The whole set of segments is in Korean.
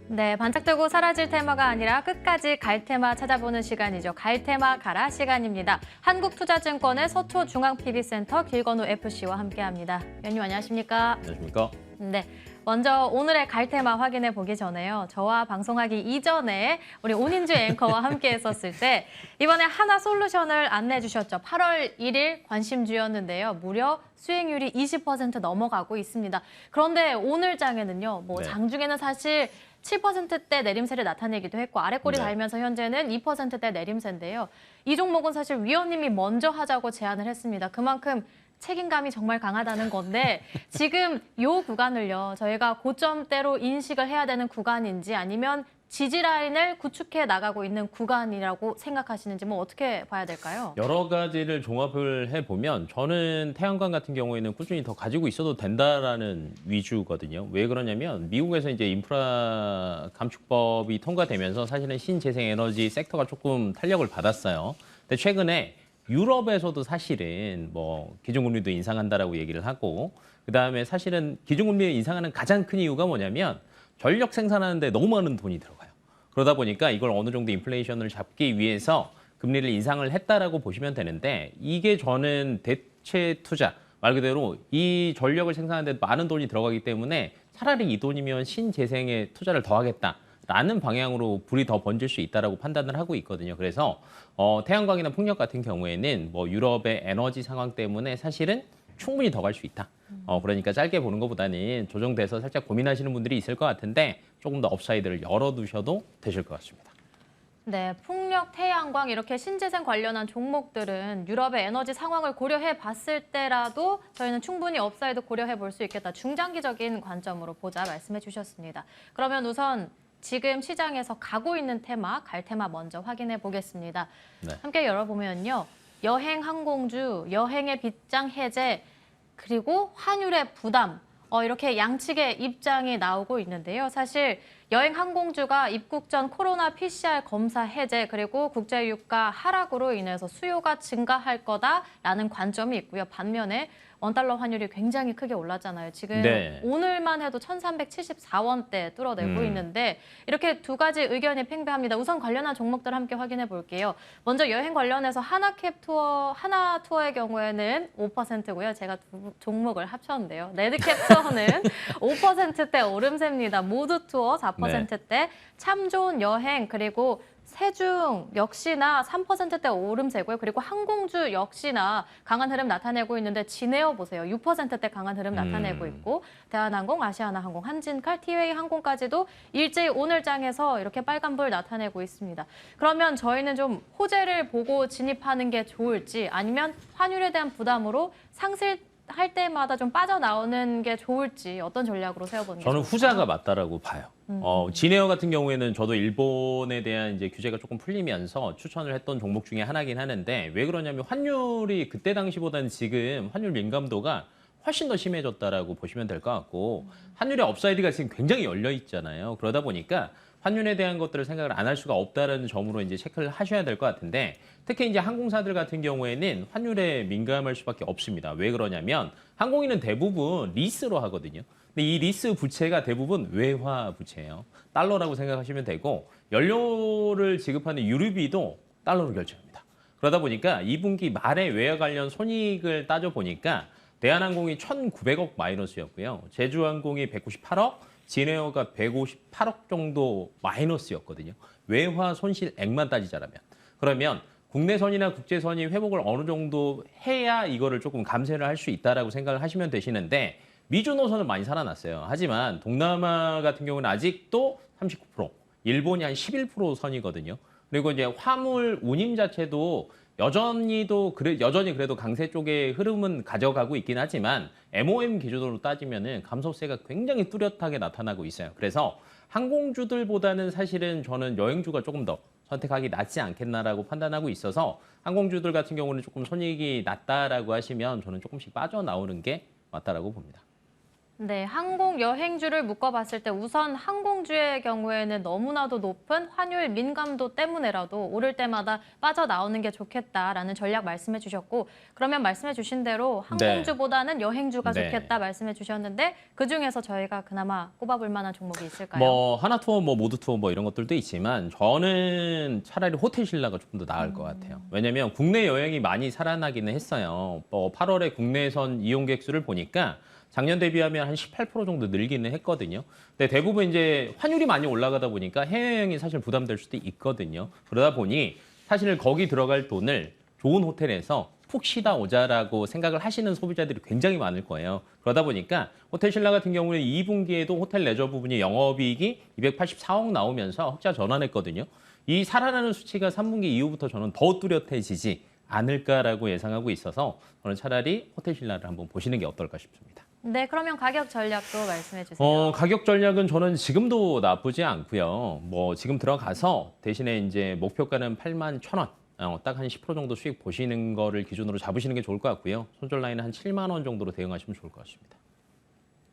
네, 반짝들고 사라질 테마가 아니라 끝까지 갈 테마 찾아보는 시간이죠. 갈 테마 가라 시간입니다. 한국투자증권의 서초중앙PB센터 길건우 FC와 함께합니다. 위원님 안녕하십니까? 안녕하십니까? 네, 먼저 오늘의 갈 테마 확인해 보기 전에요. 저와 방송하기 이전에 우리 온인주 앵커와 함께 했었을 때 이번에 하나솔루션을 안내해 주셨죠. 8월 1일 관심주였는데요. 무려 수익률이 20% 넘어가고 있습니다. 그런데 오늘 장에는요. 네. 장중에는 사실 7%대 내림세를 나타내기도 했고 아래꼬리 네. 달면서 현재는 2%대 내림세인데요. 이 종목은 사실 위원님이 먼저 하자고 제안을 했습니다. 그만큼 책임감이 정말 강하다는 건데 지금 이 구간을요. 저희가 고점대로 인식을 해야 되는 구간인지 아니면 지지 라인을 구축해 나가고 있는 구간이라고 생각하시는지 어떻게 봐야 될까요? 여러 가지를 종합을 해보면 저는 태양광 같은 경우에는 꾸준히 더 가지고 있어도 된다라는 위주거든요. 왜 그러냐면 미국에서 이제 인프라 감축법이 통과되면서 사실은 신재생에너지 섹터가 조금 탄력을 받았어요. 근데 최근에 유럽에서도 사실은 기준금리도 인상한다라고 얘기를 하고 그다음에 사실은 기준금리를 인상하는 가장 큰 이유가 뭐냐면 전력 생산하는데 너무 많은 돈이 들어가요. 그러다 보니까 이걸 어느 정도 인플레이션을 잡기 위해서 금리를 인상을 했다라고 보시면 되는데 이게 저는 대체 투자, 말 그대로 이 전력을 생산하는데 많은 돈이 들어가기 때문에 차라리 이 돈이면 신재생에 투자를 더 하겠다라는 방향으로 불이 더 번질 수 있다라고 판단을 하고 있거든요. 그래서 태양광이나 풍력 같은 경우에는 유럽의 에너지 상황 때문에 사실은 충분히 더 갈 수 있다. 그러니까 짧게 보는 것보다는 조정돼서 살짝 고민하시는 분들이 있을 것 같은데 조금 더 업사이드를 열어두셔도 되실 것 같습니다. 네, 풍력, 태양광 이렇게 신재생 관련한 종목들은 유럽의 에너지 상황을 고려해 봤을 때라도 저희는 충분히 업사이드 고려해 볼 수 있겠다. 중장기적인 관점으로 보자 말씀해 주셨습니다. 그러면 우선 지금 시장에서 가고 있는 테마, 갈 테마 먼저 확인해 보겠습니다. 네. 함께 열어보면요. 여행 항공주, 여행의 빗장 해제, 그리고 환율의 부담, 이렇게 양측의 입장이 나오고 있는데요. 사실 여행 항공주가 입국 전 코로나 PCR 검사 해제 그리고 국제유가 하락으로 인해서 수요가 증가할 거다라는 관점이 있고요. 반면에 원달러 환율이 굉장히 크게 올랐잖아요. 지금 네. 오늘만 해도 1374원대 뚫어내고 있는데 이렇게 두 가지 의견이 팽배합니다. 우선 관련한 종목들 함께 확인해 볼게요. 먼저 여행 관련해서 하나 투어의 경우에는 5%고요. 제가 두 종목을 합쳤는데요. 레드캡 투어는 5%대 오름세입니다. 모두 투어 4%대, 참 좋은 여행 그리고 세중 역시나 3%대 오름세고요. 그리고 항공주 역시나 강한 흐름 나타내고 있는데 진에어 보세요. 6%대 강한 흐름 나타내고 있고 대한항공, 아시아나항공, 한진칼, 티웨이 항공까지도 일제히 오늘 장에서 이렇게 빨간불 나타내고 있습니다. 그러면 저희는 좀 호재를 보고 진입하는 게 좋을지 아니면 환율에 대한 부담으로 상승할 때마다 좀 빠져나오는 게 좋을지 어떤 전략으로 세워보는 게 저는 좋을까요? 후자가 맞다라고 봐요. 진에어 같은 경우에는 저도 일본에 대한 이제 규제가 조금 풀리면서 추천을 했던 종목 중에 하나긴 하는데 왜 그러냐면 환율이 그때 당시보다는 지금 환율 민감도가 훨씬 더 심해졌다라고 보시면 될 것 같고 환율의 업사이드가 지금 굉장히 열려 있잖아요. 그러다 보니까 환율에 대한 것들을 생각을 안 할 수가 없다는 점으로 이제 체크를 하셔야 될 것 같은데 특히 이제 항공사들 같은 경우에는 환율에 민감할 수밖에 없습니다. 왜 그러냐면 항공인은 대부분 리스로 하거든요. 근데 이 리스 부채가 대부분 외화 부채예요. 달러라고 생각하시면 되고 연료를 지급하는 유류비도 달러로 결제합니다. 그러다 보니까 2분기 말에 외화 관련 손익을 따져보니까 대한항공이 1,900억 마이너스였고요. 제주항공이 198억, 진에어가 158억 정도 마이너스였거든요. 외화 손실액만 따지자라면. 그러면 국내선이나 국제선이 회복을 어느 정도 해야 이거를 조금 감세를 할 수 있다라고 생각을 하시면 되시는데 미주 노선은 많이 살아났어요. 하지만 동남아 같은 경우는 아직도 39%, 일본이 한 11% 선이거든요. 그리고 이제 화물 운임 자체도 여전히 그래도 강세 쪽의 흐름은 가져가고 있긴 하지만 MOM 기준으로 따지면은 감소세가 굉장히 뚜렷하게 나타나고 있어요. 그래서 항공주들보다는 사실은 저는 여행주가 조금 더 선택하기 낫지 않겠나라고 판단하고 있어서 항공주들 같은 경우는 조금 손익이 낮다라고 하시면 저는 조금씩 빠져나오는 게 맞다라고 봅니다. 네, 항공 여행주를 묶어봤을 때 우선 항공주의 경우에는 너무나도 높은 환율 민감도 때문에라도 오를 때마다 빠져나오는 게 좋겠다라는 전략 말씀해 주셨고, 그러면 말씀해 주신 대로 항공주보다는 여행주가 네. 좋겠다 말씀해 주셨는데 그중에서 저희가 그나마 꼽아볼 만한 종목이 있을까요? 뭐 하나투어, 뭐 모두투어 뭐 이런 것들도 있지만 저는 차라리 호텔신라가 조금 더 나을 것 같아요. 왜냐면 국내 여행이 많이 살아나기는 했어요. 뭐 8월에 국내선 이용객 수를 보니까 작년 대비하면 한 18% 정도 늘기는 했거든요. 근데 대부분 이제 환율이 많이 올라가다 보니까 해외여행이 사실 부담될 수도 있거든요. 그러다 보니 사실 거기 들어갈 돈을 좋은 호텔에서 푹 쉬다 오자라고 생각을 하시는 소비자들이 굉장히 많을 거예요. 그러다 보니까 호텔신라 같은 경우는 2분기에도 호텔 레저 부분이 영업이익이 284억 나오면서 흑자 전환했거든요. 이 살아나는 수치가 3분기 이후부터 저는 더 뚜렷해지지 않을까라고 예상하고 있어서 저는 차라리 호텔신라를 한번 보시는 게 어떨까 싶습니다. 네, 그러면 가격 전략도 말씀해 주세요. 가격 전략은 저는 지금도 나쁘지 않고요. 뭐 지금 들어가서 대신에 이제 목표가는 81,000원. 딱 한 10% 정도 수익 보시는 거를 기준으로 잡으시는 게 좋을 것 같고요. 손절 라인은 한 7만 원 정도로 대응하시면 좋을 것 같습니다.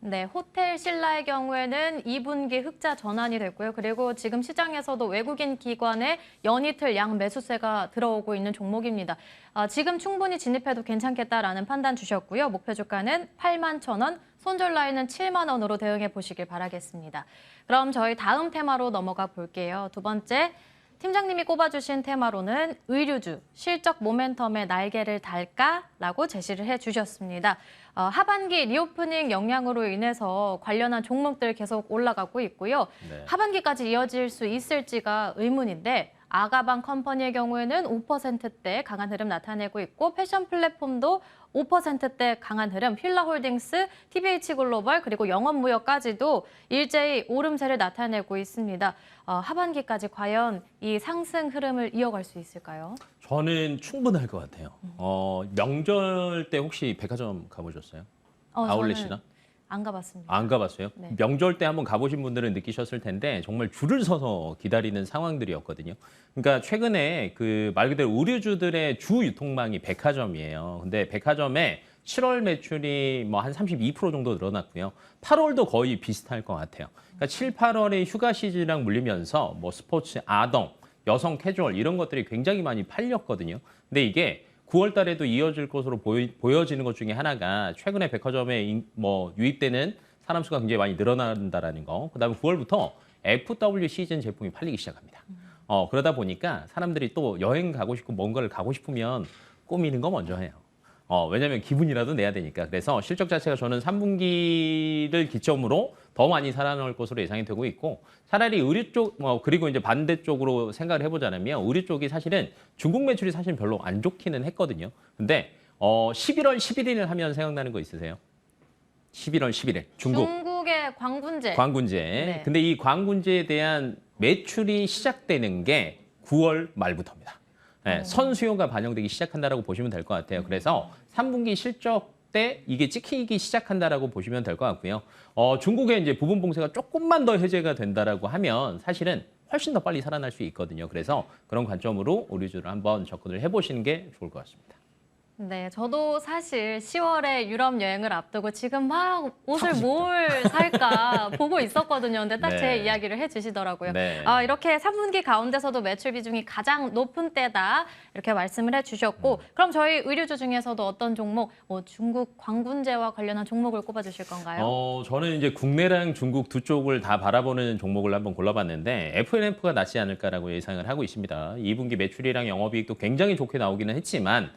네, 호텔 신라의 경우에는 2분기 흑자 전환이 됐고요. 그리고 지금 시장에서도 외국인 기관의 연이틀 양 매수세가 들어오고 있는 종목입니다. 지금 충분히 진입해도 괜찮겠다라는 판단 주셨고요. 목표 주가는 81,000원, 손절 라인은 7만 원으로 대응해 보시길 바라겠습니다. 그럼 저희 다음 테마로 넘어가 볼게요. 두 번째, 팀장님이 꼽아주신 테마로는 의류주, 실적 모멘텀의 날개를 달까라고 제시를 해주셨습니다. 하반기 리오프닝 영향으로 인해서 관련한 종목들 계속 올라가고 있고요. 네. 하반기까지 이어질 수 있을지가 의문인데 아가방 컴퍼니의 경우에는 5%대 강한 흐름 나타내고 있고 패션 플랫폼도 5%대 강한 흐름, 휠라홀딩스, TBH글로벌 그리고 영업무역까지도 일제히 오름세를 나타내고 있습니다. 하반기까지 과연 이 상승 흐름을 이어갈 수 있을까요? 저는 충분할 것 같아요. 명절 때 혹시 백화점 가보셨어요? 아울렛이나? 저는 안 가봤습니다. 안 가봤어요? 네. 명절 때 한번 가보신 분들은 느끼셨을 텐데 정말 줄을 서서 기다리는 상황들이었거든요. 그러니까 최근에 그 말 그대로 의류주들의 주 유통망이 백화점이에요. 근데 백화점에 7월 매출이 뭐 한 32% 정도 늘어났고요. 8월도 거의 비슷할 것 같아요. 그러니까 7, 8월에 휴가 시즌이랑 물리면서 뭐 스포츠, 아동, 여성 캐주얼 이런 것들이 굉장히 많이 팔렸거든요. 근데 이게 9월 달에도 이어질 것으로 보여지는 것 중에 하나가 최근에 백화점에 뭐 유입되는 사람 수가 굉장히 많이 늘어난다라는 거. 그다음에 9월부터 FW 시즌 제품이 팔리기 시작합니다. 그러다 보니까 사람들이 또 여행 가고 싶고 뭔가를 가고 싶으면 꾸미는 거 먼저 해요. 왜냐하면 기분이라도 내야 되니까. 그래서 실적 자체가 저는 3분기를 기점으로 더 많이 살아날 것으로 예상이 되고 있고 차라리 의류 쪽, 그리고 이제 반대쪽으로 생각을 해보자면 의류 쪽이 사실은 중국 매출이 사실 별로 안 좋기는 했거든요. 근데 11월 11일 하면 생각나는 거 있으세요? 11월 11일 중국의 광군제. 광군제. 네. 근데 이 광군제에 대한 매출이 시작되는 게 9월 말부터입니다. 네, 선수요가 반영되기 시작한다라고 보시면 될 것 같아요. 그래서 3분기 실적 때 이게 찍히기 시작한다라고 보시면 될 것 같고요. 중국의 이제 부분 봉쇄가 조금만 더 해제가 된다라고 하면 사실은 훨씬 더 빨리 살아날 수 있거든요. 그래서 그런 관점으로 의류주를 한번 접근을 해보시는 게 좋을 것 같습니다. 네, 저도 사실 10월에 유럽 여행을 앞두고 지금 막 옷을 사고 싶죠. 뭘 살까 보고 있었거든요. 근데 딱 제 네. 이야기를 해주시더라고요. 네. 이렇게 3분기 가운데서도 매출 비중이 가장 높은 때다 이렇게 말씀을 해주셨고 그럼 저희 의류주 중에서도 어떤 종목, 중국 광군제와 관련한 종목을 꼽아주실 건가요? 저는 이제 국내랑 중국 두 쪽을 다 바라보는 종목을 한번 골라봤는데 FNF가 낫지 않을까라고 예상을 하고 있습니다. 2분기 매출이랑 영업이익도 굉장히 좋게 나오기는 했지만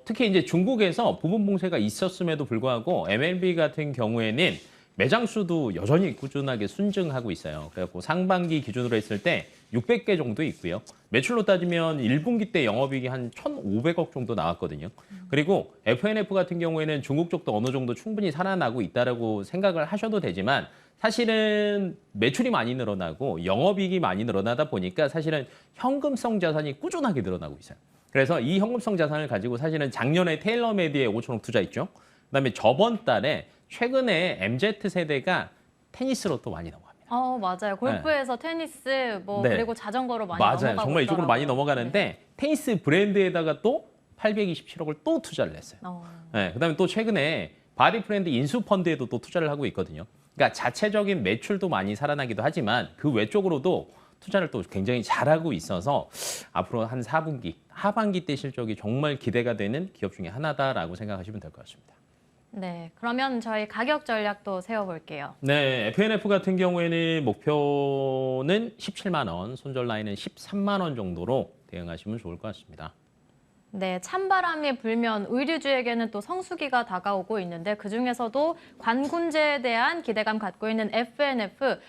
특히 이제 중국에서 부분 봉쇄가 있었음에도 불구하고 MLB 같은 경우에는 매장 수도 여전히 꾸준하게 순증하고 있어요. 그래갖고 상반기 기준으로 했을 때 600개 정도 있고요. 매출로 따지면 1분기 때 영업이익이 한 1,500억 정도 나왔거든요. 그리고 FNF 같은 경우에는 중국 쪽도 어느 정도 충분히 살아나고 있다라고 생각을 하셔도 되지만 사실은 매출이 많이 늘어나고 영업이익이 많이 늘어나다 보니까 사실은 현금성 자산이 꾸준하게 늘어나고 있어요. 그래서 이 현금성 자산을 가지고 사실은 작년에 테일러메이드에 5천억 투자했죠. 그다음에 저번 달에 최근에 MZ세대가 테니스로 또 많이 넘어갑니다. 맞아요. 골프에서 테니스, 네. 그리고 자전거로 많이 맞아요. 넘어가고 정말 이쪽으로 많이 있더라고요. 넘어가는데 테니스 브랜드에다가 또 827억을 또 투자를 했어요. 네. 네, 그다음에 또 최근에 바디프렌드 인수펀드에도 또 투자를 하고 있거든요. 그러니까 자체적인 매출도 많이 살아나기도 하지만 그 외적으로도 투자를 또 굉장히 잘하고 있어서 앞으로 한 4분기, 하반기 때 실적이 정말 기대가 되는 기업 중에 하나다라고 생각하시면 될 것 같습니다. 네, 그러면 저희 가격 전략도 세워볼게요. 네, FNF 같은 경우에는 목표는 17만 원, 손절 라인은 13만 원 정도로 대응하시면 좋을 것 같습니다. 네, 찬바람이 불면 의류주에게는 또 성수기가 다가오고 있는데 그중에서도 관군제에 대한 기대감 갖고 있는 FNF,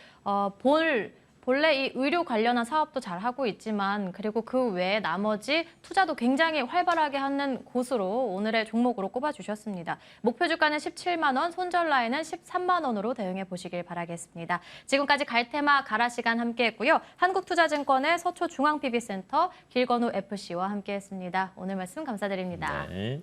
본래 이 의료 관련한 사업도 잘 하고 있지만 그리고 그 외에 나머지 투자도 굉장히 활발하게 하는 곳으로 오늘의 종목으로 꼽아주셨습니다. 목표 주가는 17만 원, 손절 라인은 13만 원으로 대응해 보시길 바라겠습니다. 지금까지 갈테마 가라 시간 함께했고요. 한국투자증권의 서초중앙PB센터 길건우 FC와 함께했습니다. 오늘 말씀 감사드립니다. 네.